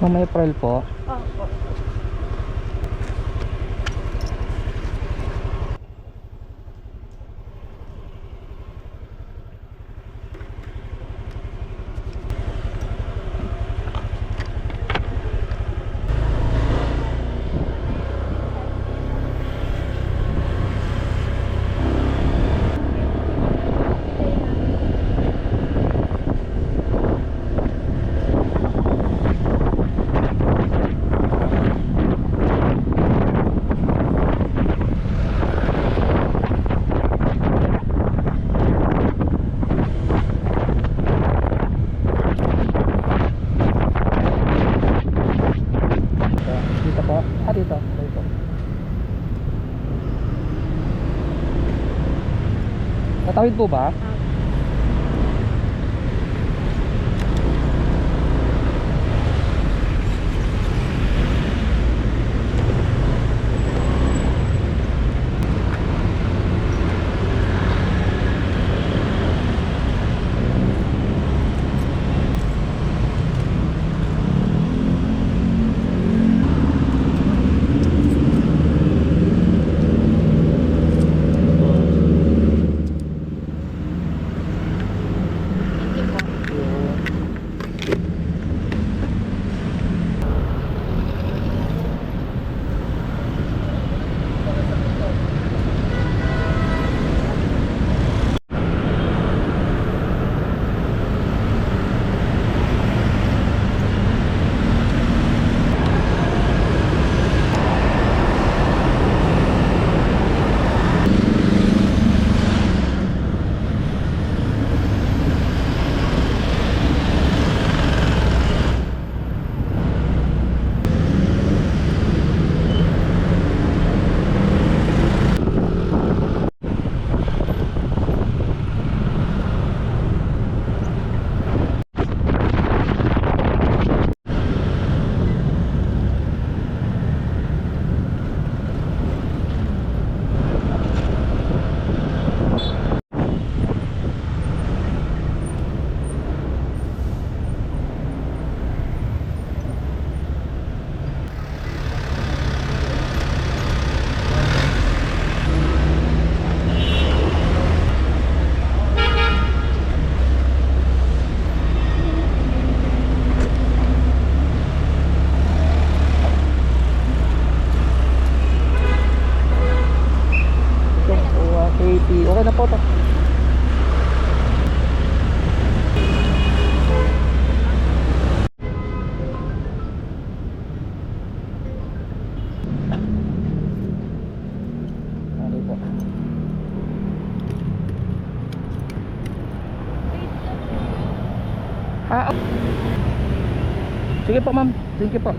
Mamaya April po. Opo. Dito po. Dito. Dito. Tatawid po ba? Okay na po to. Okay po. Sige po ma'am. Thank you po.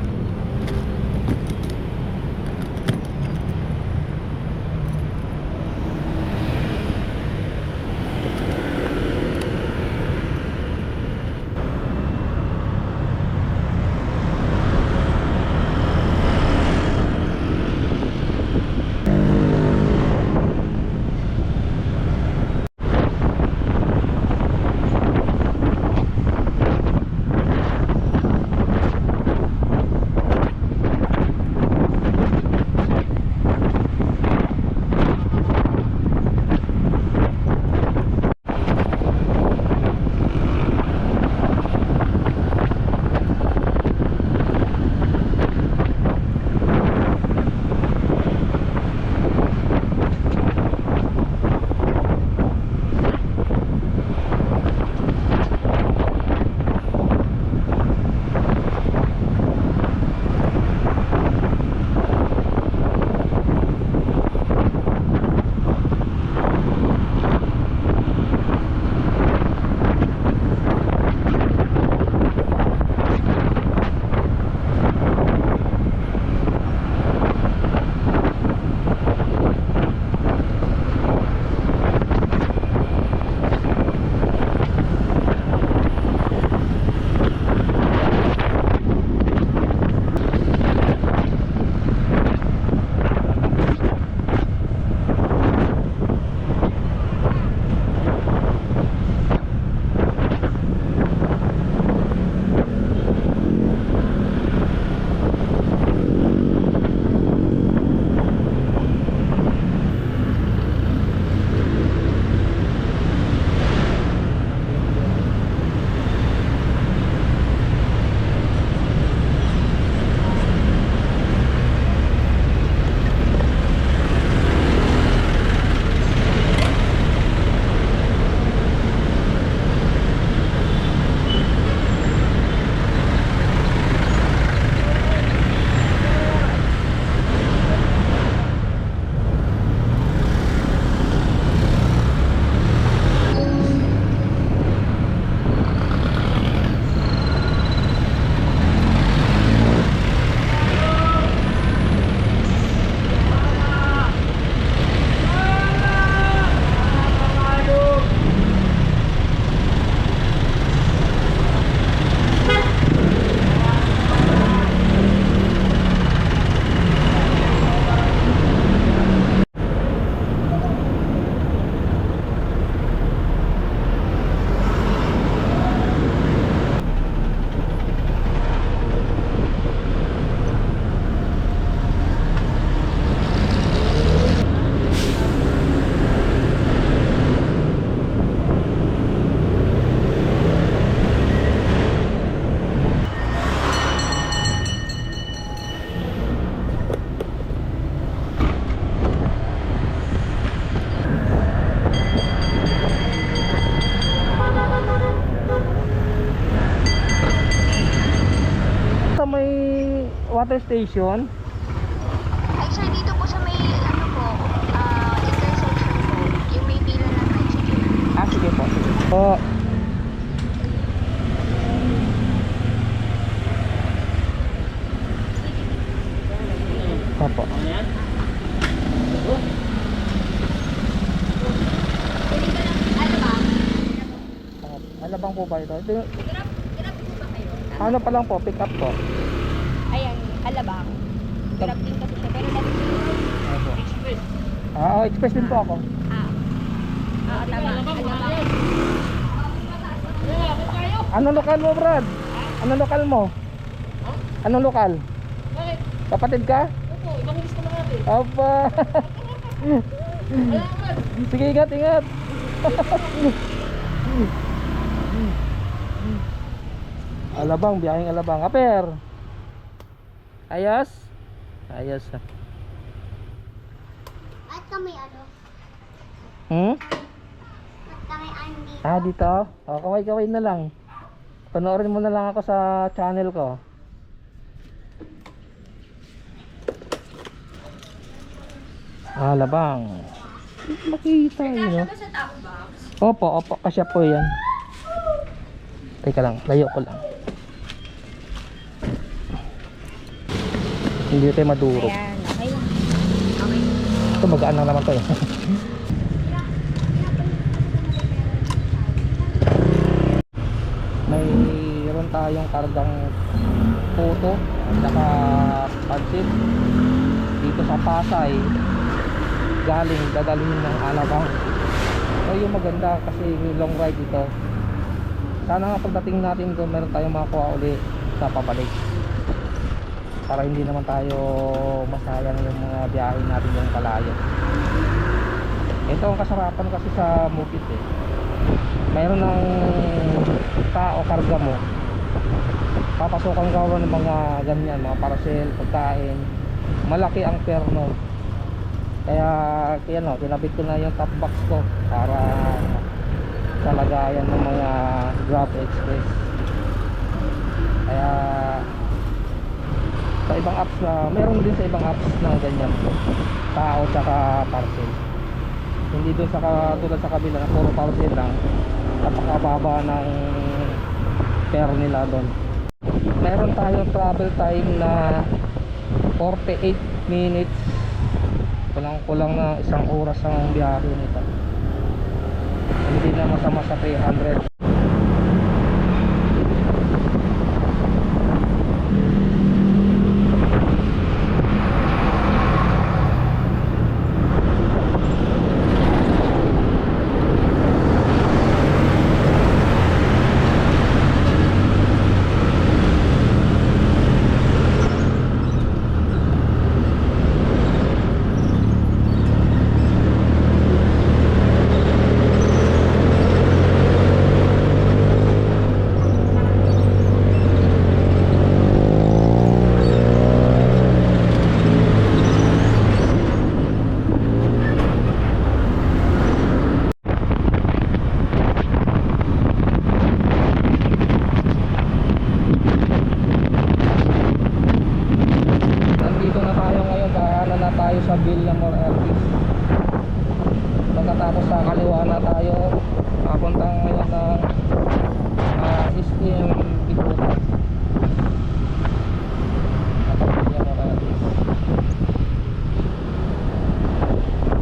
water station. Ay, sir, dito po sa may, ano po, intersection po. Yung may pila ng tricycle. Ah, sige po. Sige po. Opo. Alabang po ba ito? Grab po ba kayo? Ano pa lang po, pick up po. Ayan, alabang. Grab din kasi siya. Pero dati Opo. Express din po ako. tama. Alabang. Anong lokal mo, Brad? Anong lokal mo? Anong lokal? Bakit? Kapatid ka? Opo, ibang ilis naman natin. Aba. Alaman! Sige, ingat, ingat. Alabang, biyaheng Alabang. Aper. Ayos? Ayos na. At kami ano? Hmm? At kami Andy. Ah, dito? O, kaway-kaway na lang. Panoorin mo na lang ako sa channel ko. Alabang. Makita yun, no? Sa taco box? Opo, opo, kasya po yan. Teka lang, layo ko lang. Hindi tayo maduro. Ayan, okay lang. Okay. Ito magaan lang naman to eh. Mayroon tayong kargang puto at saka pansit dito sa Pasay, galing dadalhin ng Alabang. So yung maganda kasi long ride ito. Sana nga pagdating natin doon meron tayong makuha uli sa pabalik, para hindi naman tayo masayang yung mga biyahe natin yung palayo. Ito ang kasarapan kasi sa Mupit eh. Mayroon ng tao karga mo, papasokan ka ng mga ganyan, mga parcel, pagkain, malaki ang perno. Kaya no, kinabit ko na yung top box ko para sa lagayan ng mga Grab Express. Kaya sa ibang apps na, meron din sa ibang apps na ganyan, tao tsaka parcel. Hindi doon sa tulad sa kabila na puro parcel lang, napakababa ng fare nila doon. Meron tayong travel time na 48 minutes, kulang na isang oras ang biyahe nito. Hindi na masama sa 300. Sa Villamor Elvis. Pagkatapos sa kaliwa na tayo, papuntang ngayon ng STM Bikutan. Villamor Elvis.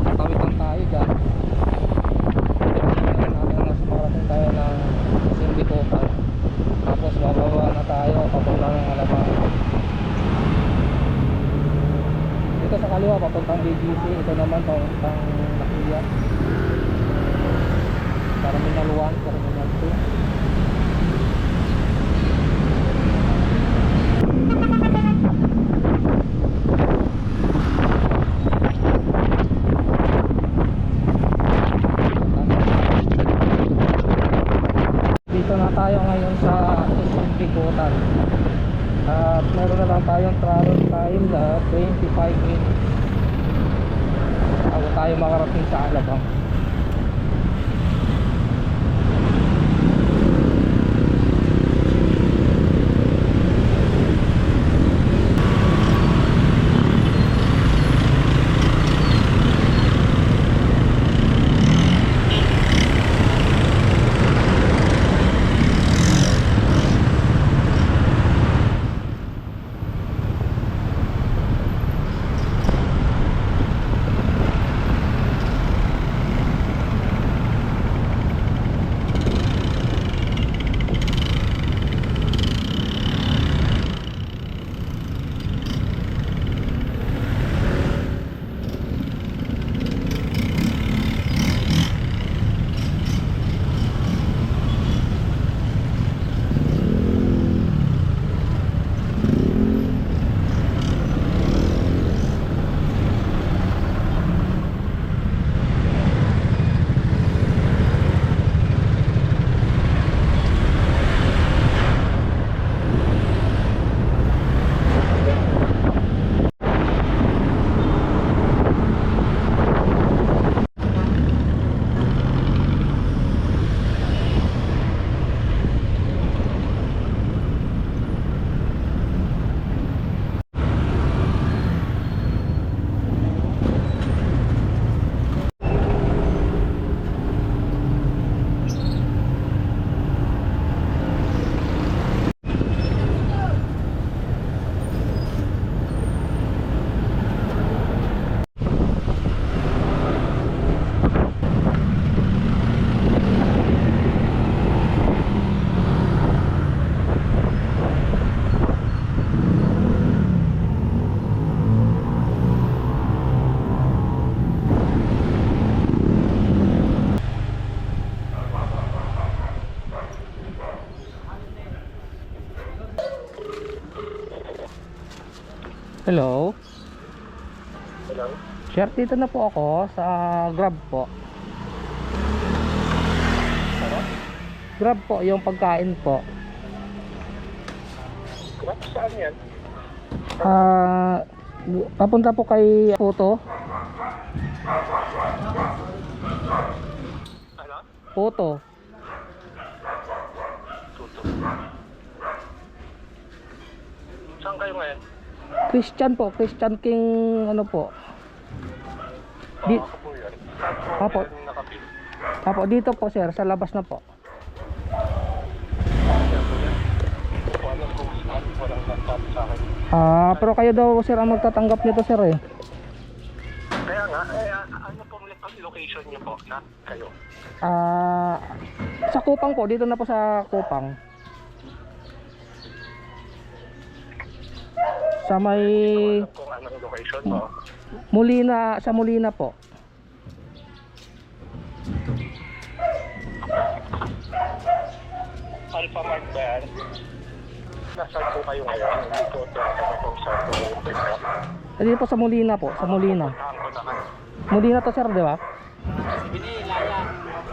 Tatawid lang tayo dyan. Tingnan natin na sumarating tayo ng STM Bikutan. Tapos bababa na tayo papuntang ng Alabang. Ito sa kaliwa papuntang BGC, ito naman papuntang Nakuya, Terminal 1, Terminal 2. Dito na tayo ngayon sa Bikutan. At meron na lang tayong travel time na 25 minutes bago tayo makarating sa Alabang. Hello? Hello? Sir, dito na po ako sa Grab po. Ano? Grab po, yung pagkain po. Grab saan yan? Papunta po kay Puto. Ano? Puto. Tuto. Saan kayo ngayon? Christian po, Christian King ano po. Di, Ako po yan. Apo. Yan nakapil. Apo, dito po sir, sa labas na po. Yan po yan. Kung alam kung saan, walang nagsabi sa akin. Pero kayo daw sir ang magtatanggap nito sir eh. Kaya nga, ano pong location niyo po na kayo? Sa Kupang po, dito na po sa Kupang. Sa may Alam kung anong location mo. Molina, sa Molina po. Alpha Mart ba yan? Nasaan po kayo ngayon? Hindi ko tinatanong kung saan po kayo pick up. Dito po sa Molina po, sa Molina. Puntahan ko na kayo. Molina to sir, di ba?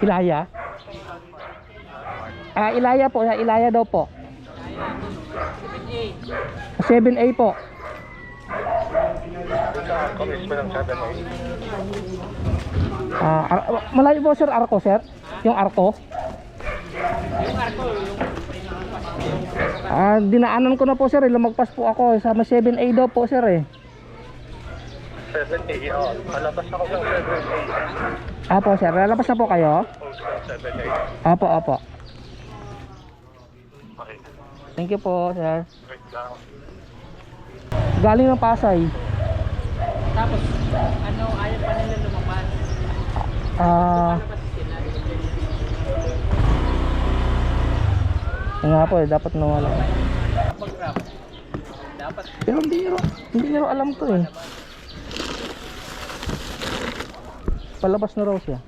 Ilaya. Ilaya po, Ilaya daw po. 7A po. Doon sa ako mismo ng 7A. Malayo po sir, Arco sir. Yung Arco. Dinaanan ko na po sir, lumagpas po ako sa 7A daw po sir eh. 7A, oh. Palabas ako ng 7A. Apo sir, lalabas na po kayo? Post ng 7A. Opo. Okay. Thank you po sir. Wait lang. Galing ng Pasay. Tapos, ano, ayaw pa nila lumabas. Nga po eh, dapat nawala. Pag-grab. Dapat. Pero hindi nyo alam to eh. Palabas na raw siya.